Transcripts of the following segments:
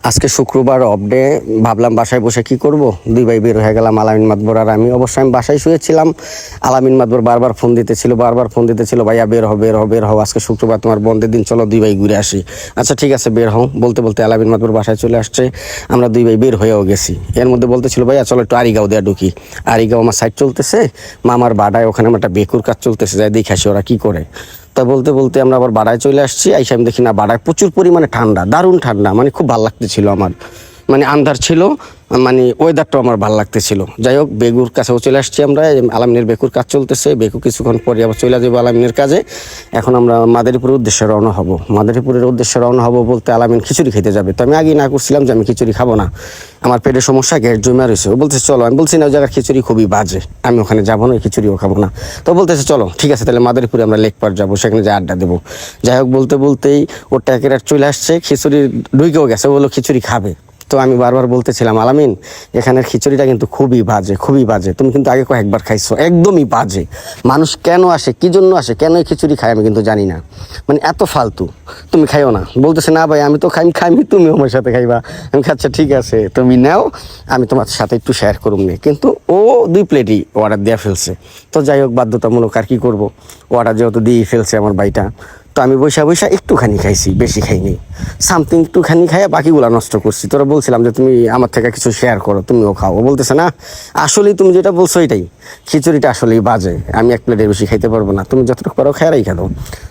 আজকে শুক্রবার off day, ভাবলাম বাসায় বসে কি করব। দুই ভাই বের হয়ে গেলাম, আলামিন মাতবর আর আমি। অবশ্যই আমি বাসায় শুয়েছিলাম। আলামিন মাতবর বারবার ফোন দিতেছিল, ভাইয়া বের হও, আজকে শুক্রবার, তোমার বন্ধের দিন, চলো দুই ভাই ঘুরে আসি। আচ্ছা ঠিক আছে, বের হও। বলতে বলতে আলামিন মাতবর বাসায় চলে আসছে। আমরা দুই ভাই বের হয়েও গেছি। এর মধ্যে বলতেছিল, ভাইয়া চলো একটু আরিগাঁও দেয়া ঢুকি। আরিগাঁও আমার সাইড চলতেছে, মামার বাড়ায়, ওখানে আমার একটা বেকুর কাজ চলতেছে, যাই দেখে আসি ওরা কি করে। তা বলতে বলতে আমরা আবার বাড়ায় চলে আসছি। আইসা আমি দেখি না, বাড়ায় প্রচুর পরিমাণে ঠান্ডা, দারুণ ঠান্ডা, মানে খুব ভালো লাগতেছিল আমার। মানে আন্ধার ছিল, মানে ওয়েদারটাও আমার ভালো লাগতেছিল। যাই হোক, বেগুর কাছেও চলে আসছি আমরা। আলামিনের বেকুর কাজ চলতেছে, বেকু কিছুক্ষণ পরে আবার চলে যাবো আলামিনের কাজে। এখন আমরা মাদারীপুরের উদ্দেশ্যে রওনা হব। মাদারীপুরের উদ্দেশ্যে রওনা হব বলতে আলামিন খিচুড়ি খেতে যাবে। তো আমি আগেই না করছিলাম যে আমি খিচুড়ি খাবো না, আমার পেটের সমস্যা, গ্যাস জমা রয়েছে। ও বলতেছে চলো। আমি বলছি না, ওই জায়গার খিচুড়ি খুবই বাজে, আমি ওখানে যাবো না, খিচুড়িও খাবো না। তো বলতেছে চলো ঠিক আছে, তাহলে মাদারীপুরে আমরা লেক পার্ক যাবো, সেখানে যে আড্ডা দেবো। যাই হোক, বলতে বলতেই ওর ট্যাকেরাট চলে আসছে, খিচুড়ি ঢুকেও গেছে, ও বললো খিচুড়ি খাবে। তো আমি বারবার বলতেছিলাম, আলামিন এখানের খিচুড়িটা কিন্তু খুবই বাজে, খুবই বাজে, তুমি কিন্তু আগে কয়েকবার খাইছো, একদমই বাজে। মানুষ কেন আসে, কি জন্য আসে, কেন এই খিচুড়ি খায় আমি কিন্তু জানি না, মানে এত ফালতু, তুমি খাইও না। বলতেছে না ভাই, আমি তো খাইমি, তুমি আমার সাথে খাইবা। আমি আচ্ছা ঠিক আছে, তুমি নাও, আমি তোমার সাথে একটু শেয়ার করুম নি। কিন্তু ও 2 প্লেটই অর্ডার দেওয়া ফেলছে। তো যাই হোক, বাধ্যতামূলক আর কি করবো, অর্ডার যেহেতু দিয়েই ফেলছে আমার ভাইটা। তো আমি বৈশা একটুখানি খাইছি, বেশি খাইনি, সামথিং একটুখানি খাইয়া বাকিগুলা নষ্ট করছি। তোরা বলছিলাম যে তুমি আমার থেকে কিছু শেয়ার করো, তুমিও খাও। ও বলতেছে না, আসলেই তুমি যেটা বলছো এটাই, খিচুড়িটা আসলেই বাজে, আমি 1 প্লেটের বেশি খাইতে পারবো না, তুমি যতটুকু পারো খায়ারাই খেলো।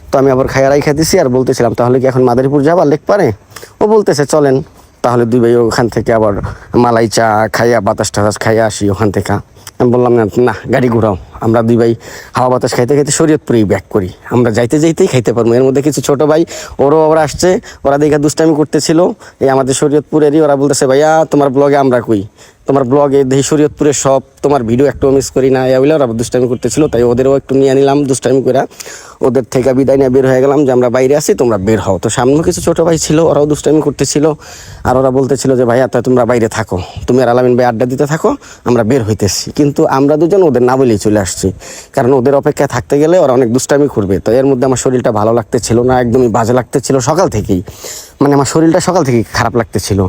তো আমি আবার খায়ারাই খাইতেছি আর বলতেছিলাম, তাহলে কি এখন মাদারীপুর যাবা লেক পারে? ও বলতেছে চলেন, তাহলে দুই ভাই ওখান থেকে আবার মালাই চা খাইয়া, বাতাস টাতাস খাইয়া আসি ওখান থেকে। আমি বললাম না, গাড়ি ঘুরাও, আমরা দুই ভাই হাওয়া বাতাস খাইতে খাইতে শরীয়তপুরেই ব্যাক করি, আমরা যাইতে যাইতেই খাইতে পারবো। এর মধ্যে কিছু ছোট ভাই, ওরও আবার আসছে, ওরা দেখে দুষ্টামি করতেছিল, এই আমাদের শরীয়তপুরেরই। ওরা বলতেছে, ভাইয়া তোমার ব্লগে আমরা কই, তোমার ব্লগে দেখি শরীয়তপুরের সব, তোমার ভিডিও একটু মিস করি না, এগুলো ওরা দুষ্টামি করতেছিল। তাই ওদেরও একটু নিয়ে নিলাম দুষ্টামি করে, ওদের থেকে বিদায় নিয়ে বের হয়ে গেলাম যে আমরা বাইরে আছি, তোমরা বের হও। তো সামনে কিছু ছোট ভাই ছিল, ওরাও দুষ্টামি করতেছিল, আর ওরা বলতেছিল যে ভাইয়া তা তোমরা বাইরে থাকো, তুমি আর আলামিন ভাই আড্ডা দিতে থাকো, আমরা বের হইতেছি। কিন্তু আমরা দুজন ওদের না বলেই চলে আসছি, কারণ ওদের অপেক্ষায় থাকতে গেলে ওরা অনেক দুষ্টামি করবে। তো এর মধ্যে আমার শরীরটা ভালো লাগতেছিল না, একদমই বাজে লাগতেছিল সকাল থেকেই, মানে আমার শরীরটা সকাল থেকেই খারাপ লাগতেছিল।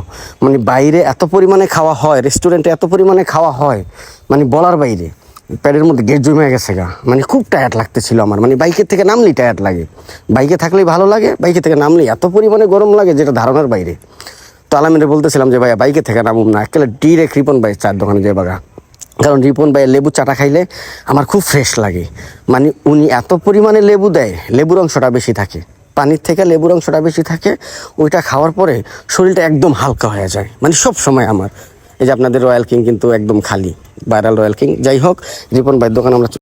মানে বাইরে এত পরিমাণে খাওয়া হয়, রেস্টুরেন্টে এত পরিমাণে খাওয়া হয়, মানে বলার বাইরে, পেটের মধ্যে গ্যাস জমে গেছে গা, মানে খুব টায়ার্ড লাগতেছিল আমার। মানে বাইকের থেকে নামলেই টায়ার্ড লাগে, বাইকে থাকলেই ভালো লাগে, বাইকে থেকে নামলেই এত পরিমাণে গরম লাগে যেটা ধারণার বাইরে। তো আলামিনে বলতেছিলাম যে ভাইয়া বাইকে থেকে নামুম না, একেবারে ডিরেক্ট রিপন ভাই চার দোকানে যাই বাগা, কারণ রিপন ভাইয়ের লেবু চাটা খাইলে আমার খুব ফ্রেশ লাগে। মানে উনি এত পরিমাণে লেবু দেয়, লেবুর অংশটা বেশি থাকে, পানির থেকে লেবুর অংশটা বেশি থাকে, ওইটা খাওয়ার পরে শরীরটা একদম হালকা হয়ে যায়, মানে সব সময় আমার। এই যে আপনাদের রয়্যাল কিং কিন্তু একদম খালি, ভাইরাল রয়্যাল কিং। যাই হোক, রিপন ভাইয়ের দোকানে আমরা